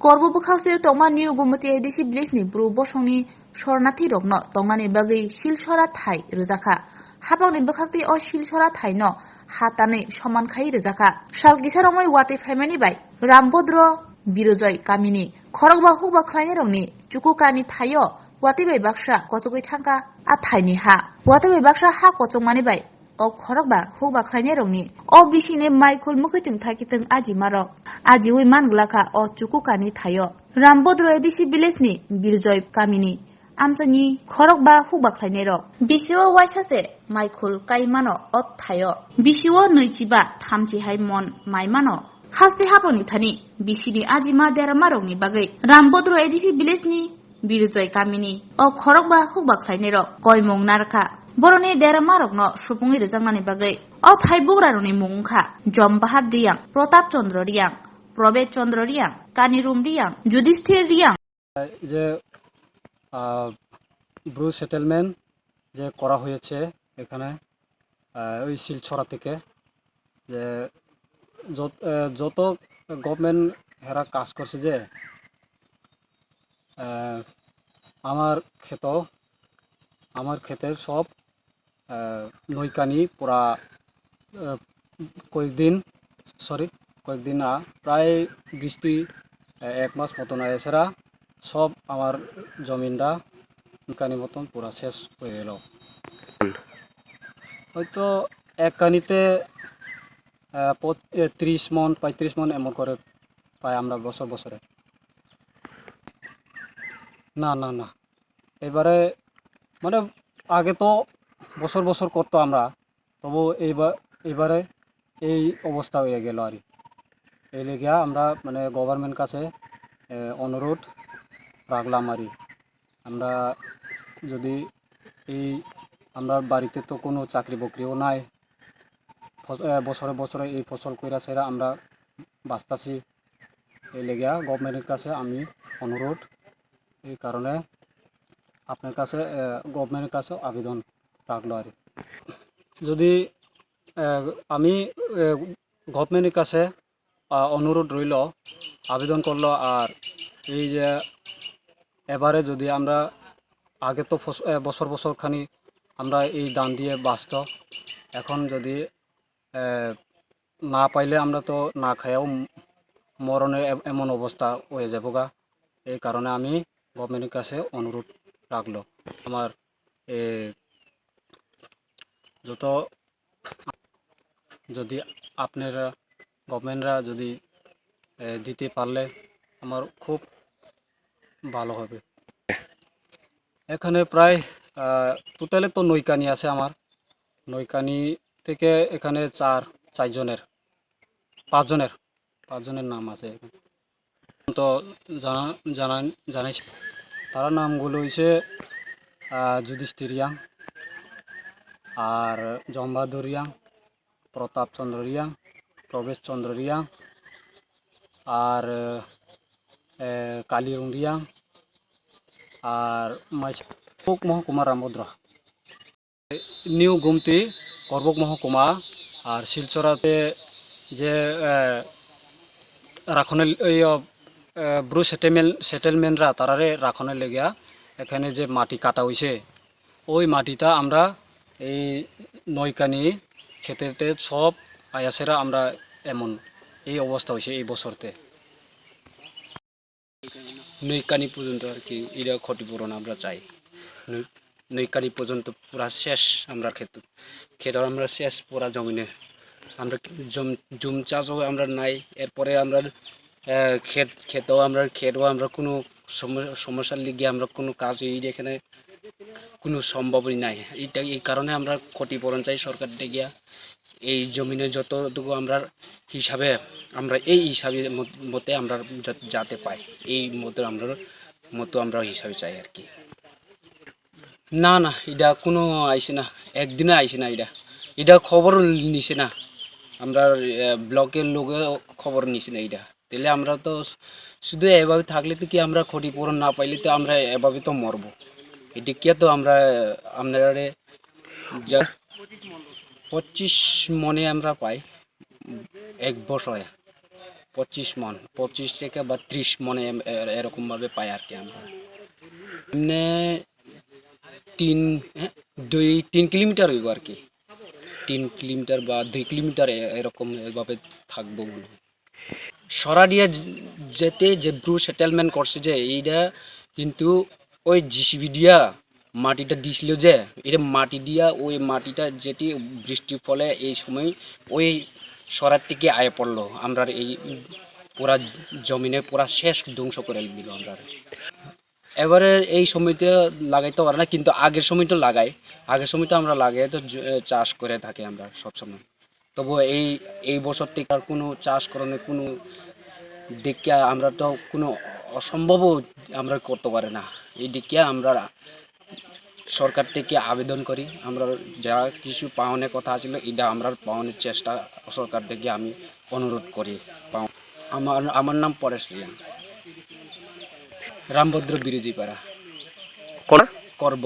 Korbo Khawse Toma New Gumati Edisi Blisni Bru Bosoni Swrangchati Rokno Tongani Bagwi Silchora Thai Rwjaka Habangni Bwkhakti o Silchora Thai no Hatani Soman Khai Rwjaka Salgisaromoi Wati Family by Rambodro Derabaikha Khorokba Hukbar Khwlaijakmani Chukukani Thayo Wati bai Baksa Kochogwi Thangka a Thaini ha Wati bai Baksa ha Kochogmani bai o Khorokba Hukbar Khwlaijakmani o bisini Michael Mukhitung Thakitung Ajimarok Ajiwi Manglaka o Chukukani Thayo Rambodro Edisi Village-ni Derabaikha Amchani Khorokba Hukbar Khwlainero Bisiwo waisase Michael Kaimano o Thayo Bisiwo Noichiba Thamchi hai mon maimano Hasti Haproni Thani Bisini Ajima Deramarokni Bagwi Rambodro Edisi Village-ni Derabaikha o Khorokba Hukbar Khwlainero Koimong Narka Boroni Deramarokno Supungi Rwjaknani Bagwi o Thai Bugraroni Mungkha Jombahar Riyang Pratap Chandra Riyang Probet Chandra Riyang Kanirum Riyang Judisthir Riyang যে Bru settlement যে করা হয়েছে এখানে ওই শিলছড়া থেকে যে যত government হেরা কাজ করছে যে আমার ক্ষেতের সব নৈকানি পুরা কয়েকদিন না প্রায় বৃষ্টি এক মাস মতন এছাড়া সব আমার জমিনটা কানি মতন পুরা শেষ হয়ে গেল হয়তো এক কানিতে 30 মন 35 মন এমন করে পাই আমরা বছরে না এবারে মানে আগে তো বছর করতো আমরা তবু এইবারে এই অবস্থা হয়ে গেল আর এই লেগে আমরা মানে গভর্নমেন্ট কাছে অনুরোধ রাখলাম আর আমরা যদি এই আমরা বাড়িতে তো কোনো চাকরি বকরিও নাই বছরে এই ফসল কইরা সেরা আমরা বাঁচতাছি এই লেগে গভর্নমেন্টের কাছে আমি অনুরোধ এই কারণে আপনার কাছে গভর্নমেন্টের কাছে আবেদন রাখলো আর যদি আমি গভর্নমেন্টের কাছে অনুরোধ রইল আবেদন করলো আর এই যে এবারে যদি আমরা আগে তো বছর খানি আমরা এই দান দিয়ে বাঁচত এখন যদি না পাইলে আমরা তো না খাইয়াও মরণের এমন অবস্থা হয়ে যাব গা এই কারণে আমি গভর্নমেন্টের কাছে অনুরোধ রাখলো আমার যত যদি আপনারা গভর্নমেন্টরা যদি দিতে পারলে আমার খুব ভালো হবে এখানে প্রায় টোটালে তো নৈকানি আছে আমার নৈকানি থেকে এখানে পাঁচজনের নাম আছে তো জানাইছি তার নামগুলো হইছে যুধিষ্ঠির রিয়াং আর জম্বাহাদুর রিয়াং প্রতাপ চন্দ্র রিয়াং প্রবেশ চন্দ্র রিয়াং আর কালিরুং রিয়াং আর করবক মহকুমা রামভদ্র নিউ গুমতি করবক মহকুমা আর শিলচরাতে যে রাখনের ব্রু সেটেলমেন্টরা তারারে রাখনের লেগিয়া এখানে যে মাটি কাটা হয়েছে ওই মাটিটা আমরা এই নৈকানি ক্ষেতেতে সব আয়াসেরা আমরা এমন এই অবস্থা হয়েছে এই বছরতে নৈকানি পর্যন্ত আর কি এটা ক্ষতিপূরণ আমরা চাই নৈকানি পর্যন্ত পুরা শেষ আমরা ক্ষেত আমরা শেষ পুরা জমিনে আমরা জুম চাষও আমরা নাই এরপরে আমরা ক্ষেতও আমরা কোনো সমস্যার লিগে আমরা কোনো কাজ এখানে কোনো সম্ভবই নাই এই কারণে আমরা ক্ষতিপূরণ চাই সরকার থেকে এই জমিনে যতটুকু আমরা হিসাবে আমরা এই হিসাবে মতে আমরা যাতে পাই এই মতো আমরা হিসাবে চাই আর কি না এটা কোনো আইসে না একদিনে আইসে না এটা খবর নিছে না আমরা ব্লকের লোকে খবর নিছে না এটা তাহলে আমরা তো শুধু এভাবে থাকলে তো কি আমরা ক্ষতিপূরণ না পাইলে তো আমরা এভাবে তো মরবো এটা কি তো আমরা আপনারা 25 মনে আমরা পাই এক বছরে 25 মন 25 থেকে বা 30 মনে এরকম ভাবে পাই আর কি আমরা এমনি 3 কিলোমিটার হইব আর কি 3 কিলোমিটার বা 2 কিলোমিটার এরকম ভাবে থাকবো মনে হয় সরাডিয়া যেতে যে ব্রু সেটেলমেন্ট করছে যে এইটা কিন্তু ওই জিসিবি দিয়া মাটিটা দিছিল যে এটা মাটি দিয়া ওই মাটিটা যেটি বৃষ্টির ফলে এই সময় ওই সরার থেকে আয় পড়লো আমরা এই পুরা জমিনে পুরা শেষ ধ্বংস করে দিল আমরা এবারে এই সময়তে লাগাইতে পারে না কিন্তু আগের সময় তো লাগাই আগের সময় তো আমরা লাগাই তো চাষ করে থাকি আমরা সবসময় তবু এই বছর থেকে আর কোনো চাষ করণে কোনো দিকে আমরা তো কোনো অসম্ভবও আমরা করতে পারি না এই দিকে আমরা সরকার থেকে আবেদন করি আমরা যা কিছু পাওনের কথা ছিল এটা আমরা পাওনের চেষ্টা সরকার থেকে আমি অনুরোধ করি আমার নাম পরেশ রিয়া রামভদ্র বিরোজী পাড়া করব